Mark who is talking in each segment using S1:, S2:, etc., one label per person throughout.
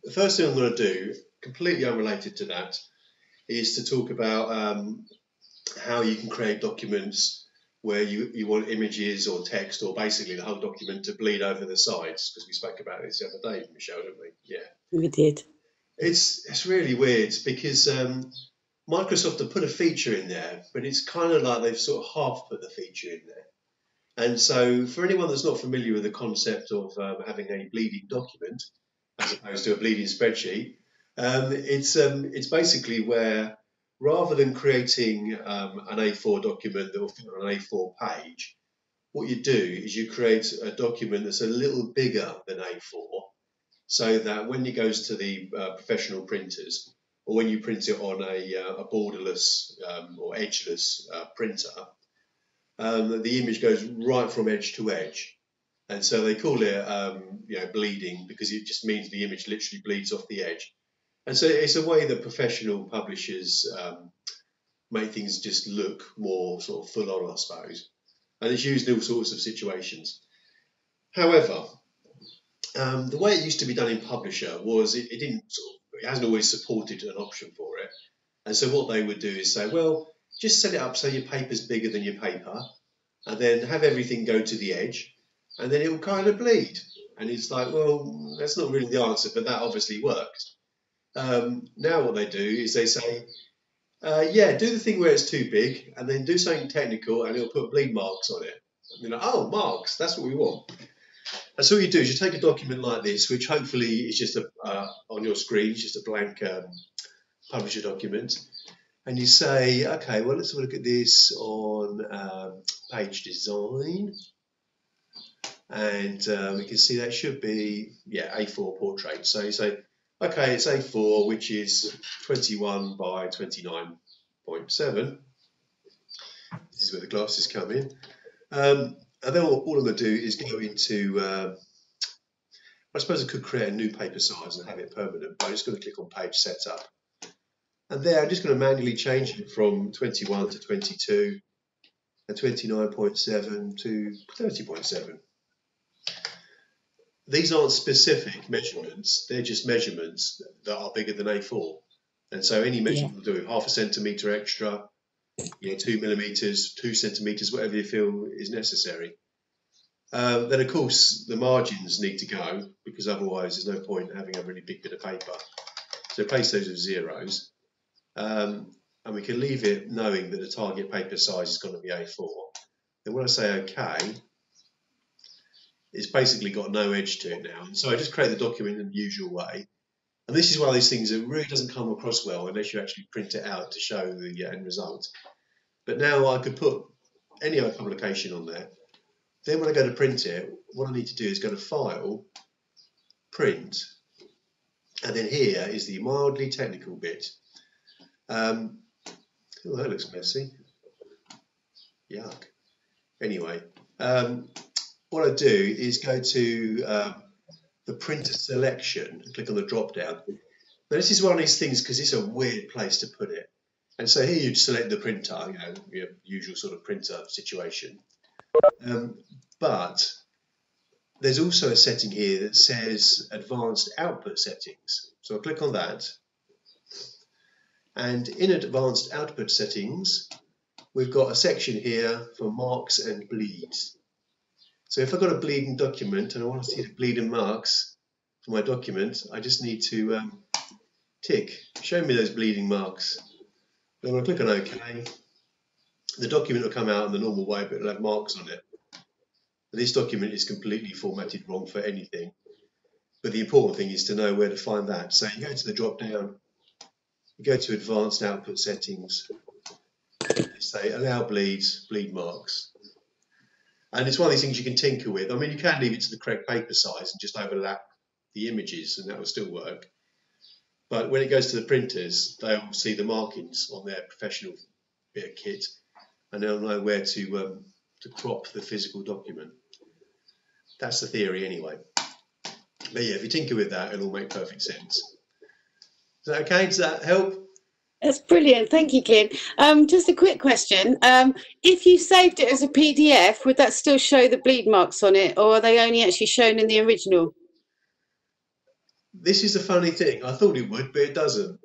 S1: the first thing I'm going to do, completely unrelated to that, is to talk about how you can create documents where you want images or text or basically the whole document to bleed over the sides, because we spoke about this the other day, Michelle, didn't we? Yeah.
S2: We did.
S1: It's really weird because Microsoft have put a feature in there, but it's kind of like they've sort of half put the feature in there. And so for anyone that's not familiar with the concept of having a bleeding document as opposed to a bleeding spreadsheet, it's basically where rather than creating an A4 document that will fit on an A4 page, what you do is you create a document that's a little bigger than A4, so that when it goes to the professional printers, or when you print it on a borderless or edgeless printer, the image goes right from edge to edge. And so they call it bleeding, because it just means the image literally bleeds off the edge. And so it's a way that professional publishers make things just look more sort of full on, I suppose. And it's used in all sorts of situations. However, the way it used to be done in Publisher was it hasn't always supported an option for it. And so what they would do is say, well, just set it up so your paper's bigger than your paper, and then have everything go to the edge, and then it will kind of bleed. And it's like, well, that's not really the answer, but that obviously worked. Now what they do is they say, yeah, do the thing where it's too big, and then do something technical, and it'll put bleed marks on it. And you're like, oh, marks, that's what we want. And so what you do is you take a document like this, which hopefully is just on your screen, just a blank Publisher document, and you say, okay, well, let's have a look at this on page design. And we can see that should be, A4 portrait. So you say, okay, it's A4, which is 21 by 29.7. This is where the glasses come in. And then all I'm going to do is go into, I suppose I could create a new paper size and have it permanent, but I'm just going to click on Page Setup. And there, I'm just going to manually change it from 21 to 22, and 29.7 to 30.7. These aren't specific measurements, they're just measurements that are bigger than A4. And so any measurement will do, 0.5 centimetre extra, 2 millimetres, 2 centimetres, whatever you feel is necessary. Then, of course, the margins need to go, because otherwise there's no point in having a really big bit of paper. So place those as zeros. And we can leave it knowing that the target paper size is going to be A4. Then when I say OK, it's basically got no edge to it now. And so I just create the document in the usual way. And this is one of those things that really doesn't come across well unless you actually print it out to show the end result. But now I could put any other publication on there. Then when I go to print it, what I need to do is go to File, Print, and then here is the mildly technical bit. Oh, that looks messy. Yuck. Anyway, what I do is go to the printer selection and click on the drop down. Now this is one of these things because it's a weird place to put it. And so here you'd select the printer, your usual sort of printer situation. But there's also a setting here that says Advanced Output Settings. So I'll click on that. And in Advanced Output Settings, we've got a section here for marks and bleeds. So if I've got a bleeding document and I want to see the bleeding marks for my document, I just need to tick, show me those bleeding marks. Then I'll click on OK. The document will come out in the normal way, but it'll have marks on it. This document is completely formatted wrong for anything. But the important thing is to know where to find that. So you go to the drop down, you go to Advanced Output Settings, you say Allow Bleeds, Bleed Marks. And it's one of these things you can tinker with. I mean, you can leave it to the correct paper size and just overlap the images and that will still work. But when it goes to the printers, they'll see the markings on their professional bit of kit and they'll know where to crop the physical document. That's the theory anyway. But yeah, if you tinker with that, it'll all make perfect sense. Is that okay? Does that help?
S2: That's brilliant. Thank you, Clint. Just a quick question. If you saved it as a PDF, would that still show the bleed marks on it, or are they only actually shown in the original?
S1: This is the funny thing. I thought it would, but it doesn't.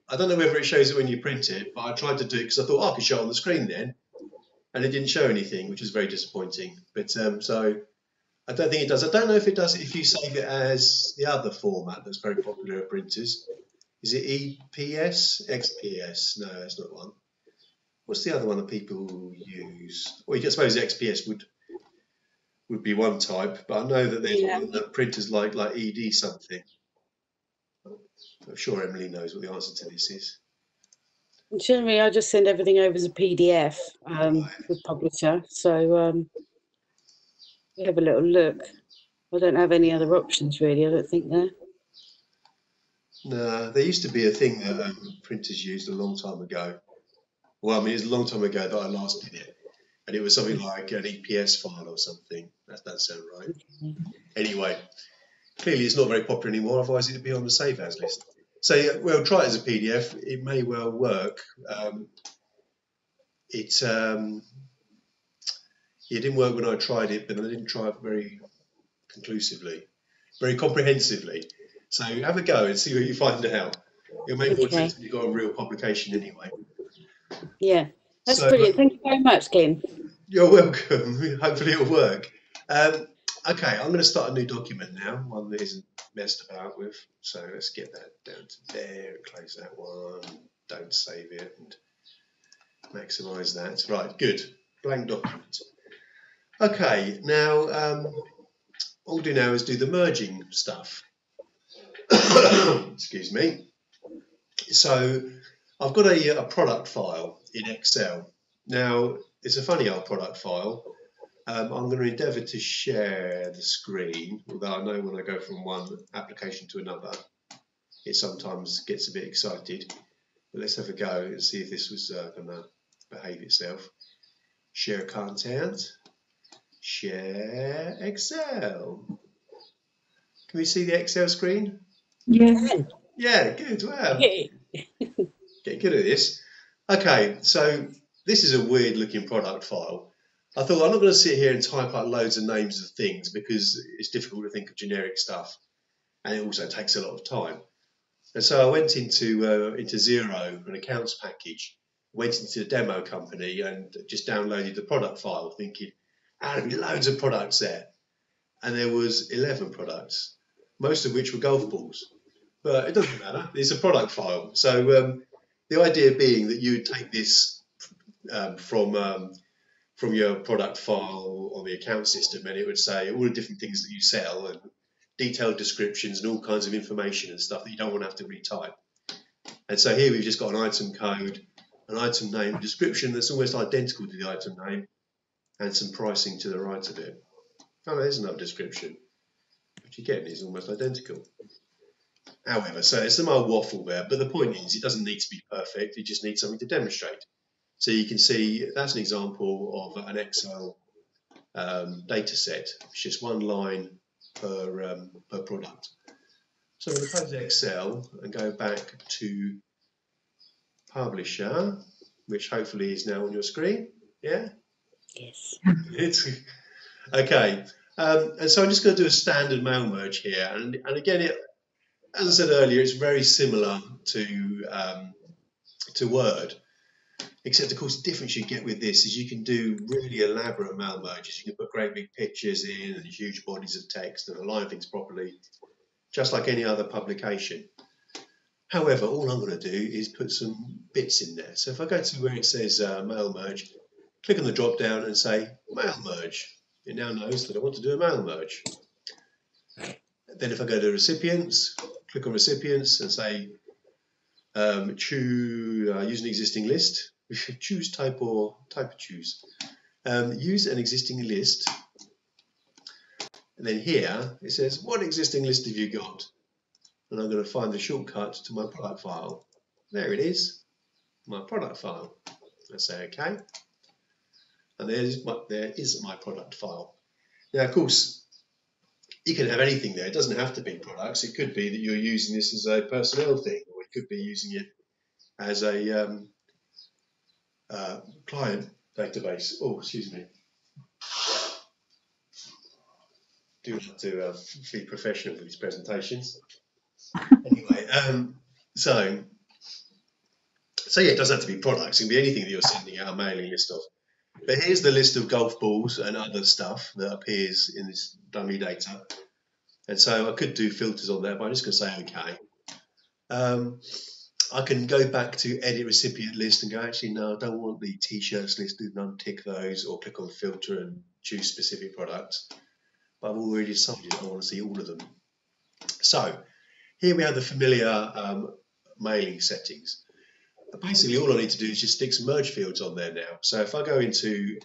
S1: I don't know whether it shows it when you print it, but I tried to do it because I thought, oh, I could show it on the screen then, and it didn't show anything, which was very disappointing. But so I don't think it does. I don't know if it does if you save it as the other format that's very popular at printers. Is it EPS? XPS? No, that's not one. What's the other one that people use? Well, I suppose XPS would be one type, but I know that there's one that printers like ED something. I'm sure Emily knows what the answer to this is.
S2: Generally, I just send everything over as a PDF with publisher. So we have a little look. I don't have any other options really. I don't think there.
S1: No, there used to be a thing that printers used a long time ago. Well, I mean, it was a long time ago that I last did it, and it was something like an EPS file or something. That doesn't sound right. Okay. Anyway, clearly it's not very popular anymore. Otherwise, it'd be on the save as list. So, well, try it as a PDF. It may well work. It didn't work when I tried it, but I didn't try it very conclusively, very comprehensively. So have a go and see what you find out. It'll make more sense when you've got a real publication anyway.
S2: Yeah, that's brilliant. Thank you very much, Kim.
S1: You're welcome. Hopefully it'll work. Okay, I'm going to start a new document now, one that isn't messed about with. So let's get that down to there, close that one, don't save it, and maximise that. Right, good. Blank document. Okay, now what we'll do now is do the merging stuff. Excuse me. So I've got a product file in Excel. Now, it's a funny old product file. I'm going to endeavour to share the screen, although I know when I go from one application to another, it sometimes gets a bit excited. But let's have a go and see if this was going to behave itself. Share content. Share Excel. Can we see the Excel screen?
S2: Yeah.
S1: Yeah, good. Wow. Get good at this. Okay, so this is a weird looking product file. I thought I'm not going to sit here and type up loads of names of things because it's difficult to think of generic stuff, and it also takes a lot of time. And so I went into Xero, an accounts package, went into the demo company and just downloaded the product file, thinking, there'll be loads of products there. And there was 11 products, most of which were golf balls. But it doesn't matter. It's a product file. So the idea being that you would take this from your product file on the account system, and it would say all the different things that you sell and detailed descriptions and all kinds of information and stuff that you don't want to have to retype. And so here we've just got an item code, an item name, a description that's almost identical to the item name, and some pricing to the right of it. Oh, there's another description, which again is almost identical. However, so it's some old waffle there, but the point is it doesn't need to be perfect, it just needs something to demonstrate. So you can see that's an example of an Excel data set. It's just one line per product. So I'm going to close Excel and go back to Publisher, which hopefully is now on your screen. Yeah?
S2: Yes.
S1: It's okay. And so I'm just going to do a standard mail merge here. And again, as I said earlier, it's very similar to Word. Except, of course, the difference you get with this is you can do really elaborate mail merges. You can put great big pictures in and huge bodies of text and align things properly, just like any other publication. However, all I'm going to do is put some bits in there. So if I go to where it says mail merge, click on the drop down and say mail merge. It now knows that I want to do a mail merge. Then if I go to recipients, click on recipients and say use an existing list. Choose type or type choose. Use an existing list. And then here it says, what existing list have you got? And I'm going to find the shortcut to my product file. There it is, my product file. I say OK. And there is my product file. Now, of course, you can have anything there. It doesn't have to be products. It could be that you're using this as a personnel thing, or you could be using it as a client database. Oh, excuse me. Do have to be professional for these presentations. Anyway, so yeah, it doesn't have to be products. It can be anything that you're sending out a mailing list of. But here's the list of golf balls and other stuff that appears in this dummy data. And so I could do filters on that, but I'm just going to say OK. I can go back to edit recipient list and go, actually, no, I don't want the T-shirts listed, and untick those, or click on filter and choose specific products. But I've already decided I want to see all of them. So here we have the familiar mailing settings. But basically, all I need to do is just stick some merge fields on there now. So if I go into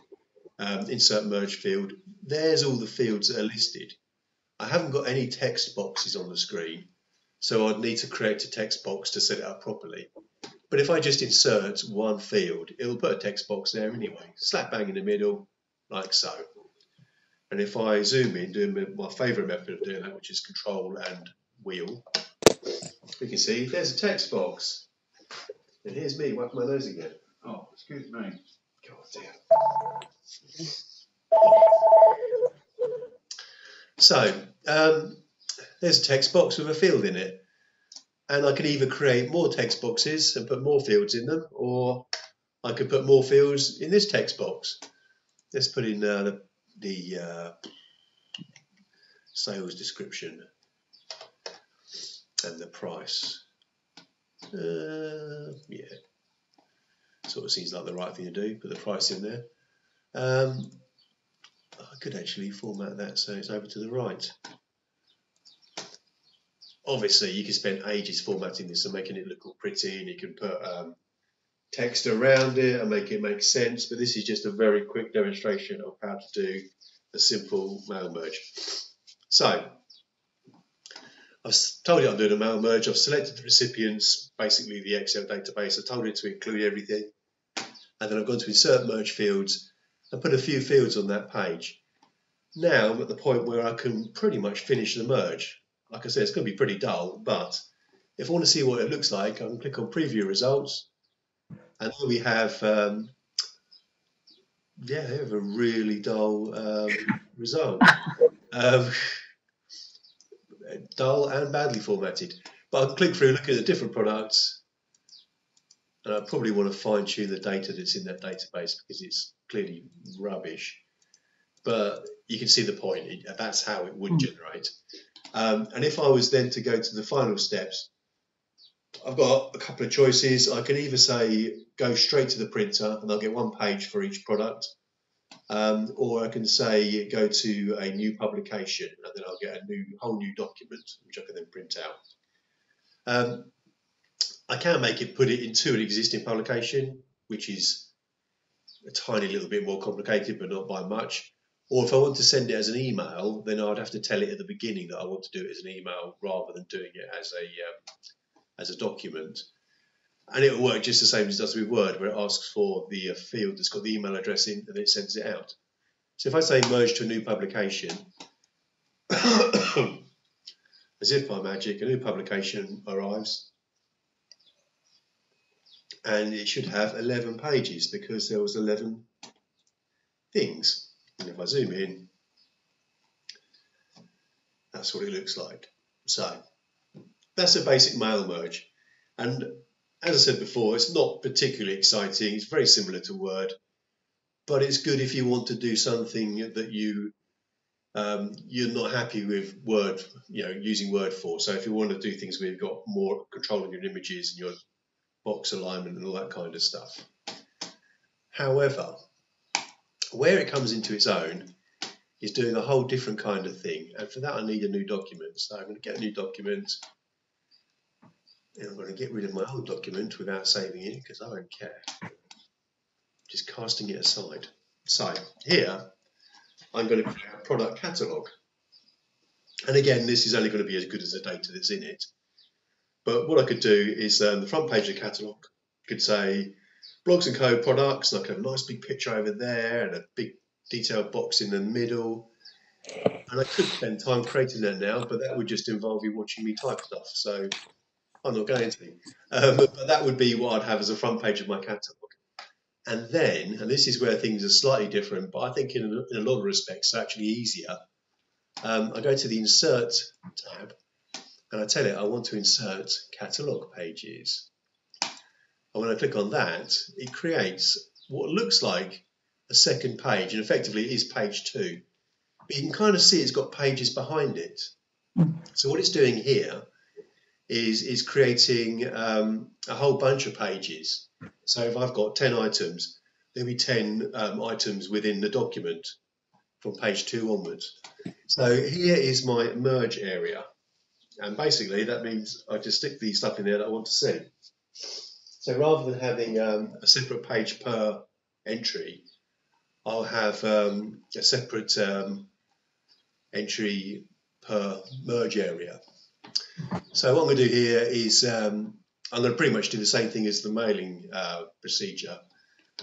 S1: insert merge field, there's all the fields that are listed. I haven't got any text boxes on the screen, so I'd need to create a text box to set it up properly. But if I just insert one field, it'll put a text box there anyway, slap bang in the middle, like so. And if I zoom in, doing my favourite method of doing that, which is Control and Wheel, we can see there's a text box. And here's me wiping my nose again.
S3: Oh, excuse me.
S1: God dear. So, there's a text box with a field in it. And I can either create more text boxes and put more fields in them, or I could put more fields in this text box. Let's put in the sales description and the price. Yeah, sort of seems like the right thing to do. Put the price in there. I could actually format that so it's over to the right. Obviously, you can spend ages formatting this and making it look all pretty, and you can put text around it and make it make sense. But this is just a very quick demonstration of how to do a simple mail merge. So I've told it I'm doing a mail merge. I've selected the recipients, basically the Excel database. I told it to include everything. And then I've gone to insert merge fields and put a few fields on that page. Now I'm at the point where I can pretty much finish the merge. Like I said, it's going to be pretty dull, but if I want to see what it looks like, I can click on Preview Results. And here we have, yeah, they have a really dull result. Dull and badly formatted. But I'll click through, look at the different products, and I probably want to fine tune the data that's in that database because it's clearly rubbish. But you can see the point. That's how it would generate. And if I was then to go to the final steps, I've got a couple of choices. I can either say go straight to the printer and I'll get one page for each product, or I can say go to a new publication and then I'll get a whole new document which I can then print out. I can make it put it into an existing publication, which is a tiny little bit more complicated, but not by much. Or if I want to send it as an email, then I'd have to tell it at the beginning that I want to do it as an email rather than doing it as a document. And it will work just the same as it does with Word, where it asks for the field that's got the email address in and it sends it out. So if I say merge to a new publication, as if by magic, a new publication arrives. And it should have 11 pages because there was 11 things. And if I zoom in, that's what it looks like. So that's a basic mail merge. And as I said before, it's not particularly exciting. It's very similar to Word, but it's good if you want to do something that you're not happy with Word, using Word for. So if you want to do things where you've got more control of your images and your box alignment and all that kind of stuff. However, where it comes into its own is doing a whole different kind of thing. And for that, I need a new document. So I'm going to get a new document. And I'm going to get rid of my old document without saving it because I don't care. Just casting it aside. So here, I'm going to create a product catalogue. And again, this is only going to be as good as the data that's in it. But what I could do is the front page of the catalogue could say Blogs & Co products, and I could have a nice big picture over there and a big detailed box in the middle. And I could spend time creating that now, but that would just involve you watching me type stuff. So I'm not going to. But that would be what I'd have as a front page of my catalogue. And then, and this is where things are slightly different, but I think in a lot of respects, it's actually easier. I go to the Insert tab, and I tell it I want to insert catalogue pages. And when I click on that, it creates what looks like a second page, and effectively it is page 2. But you can kind of see it's got pages behind it. So what it's doing here is creating a whole bunch of pages. So if I've got 10 items, there'll be 10 items within the document from page 2 onwards. So here is my merge area. And basically that means I just stick the stuff in there that I want to see. So rather than having a separate page per entry, I'll have a separate entry per merge area. So what I'm going to do here is I'm going to pretty much do the same thing as the mailing procedure,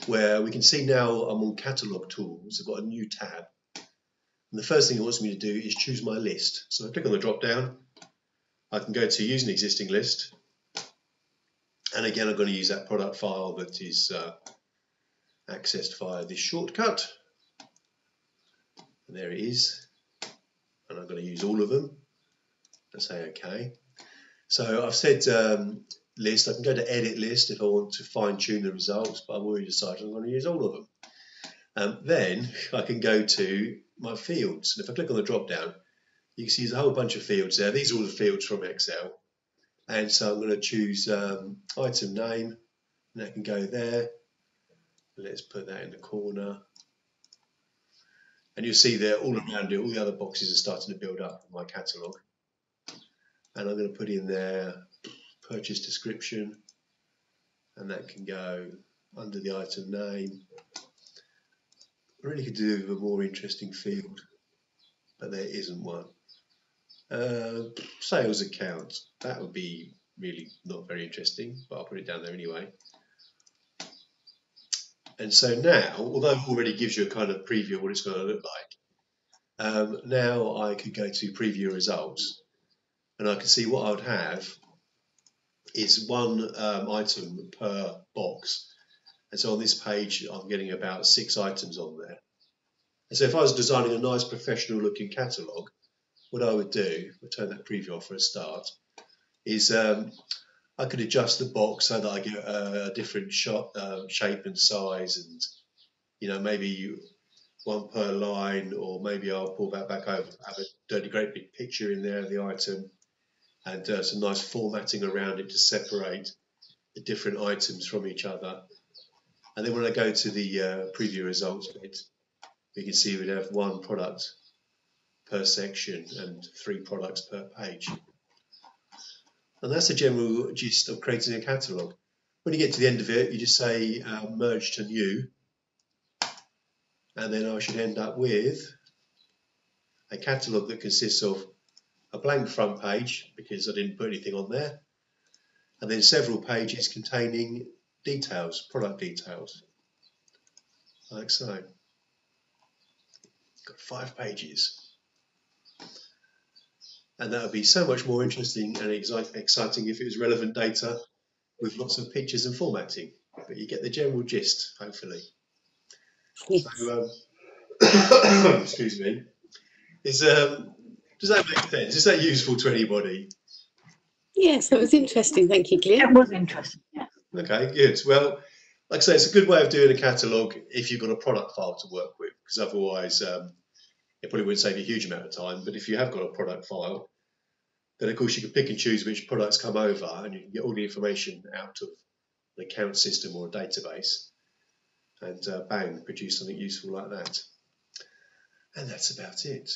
S1: where we can see now I'm on Catalogue Tools. I've got a new tab. And the first thing it wants me to do is choose my list. So I click on the drop down. I can go to use an existing list. And again, I'm going to use that product file that is accessed via this shortcut. And there it is. And I'm going to use all of them. And say OK. So I've said list. I can go to edit list if I want to fine tune the results, but I've already decided I'm going to use all of them. Then I can go to my fields. And if I click on the drop down, you can see there's a whole bunch of fields there. These are all the fields from Excel. And so I'm going to choose item name, and that can go there. Let's put that in the corner. And you'll see there all around it, all the other boxes are starting to build up in my catalogue. And I'm going to put in there purchase description, and that can go under the item name. I really could do with a more interesting field, but there isn't one. Sales account, that would be really not very interesting, but I'll put it down there anyway. And so now, although it already gives you a kind of preview of what it's going to look like, now I could go to preview results, and I can see what I would have is one item per box. And so on this page, I'm getting about 6 items on there. And so if I was designing a nice professional looking catalogue, what I would do, I'll turn that preview off for a start, is I could adjust the box so that I get a different shape and size, and maybe one per line, or maybe I'll pull that back over, have a dirty great big picture in there of the item, and some nice formatting around it to separate the different items from each other. And then when I go to the preview results bit, we can see we'd have 1 product per section and 3 products per page. And that's the general gist of creating a catalogue. When you get to the end of it, you just say merge to new, and then I should end up with a catalogue that consists of a blank front page, because I didn't put anything on there, and then several pages containing details, product details, like so. Got 5 pages. And that would be so much more interesting and exciting if it was relevant data with lots of pictures and formatting. But you get the general gist, hopefully.
S2: Yes.
S1: So, excuse me. Does that make sense? Is that useful to anybody?
S2: Yes, that was interesting. Thank you, Glenn.
S3: It was interesting, yeah.
S1: Okay, good. Well, like I say, it's a good way of doing a catalogue if you've got a product file to work with, because otherwise it probably wouldn't save you a huge amount of time. But if you have got a product file, then of course you can pick and choose which products come over, and you can get all the information out of an account system or a database, and bang, produce something useful like that. And that's about it.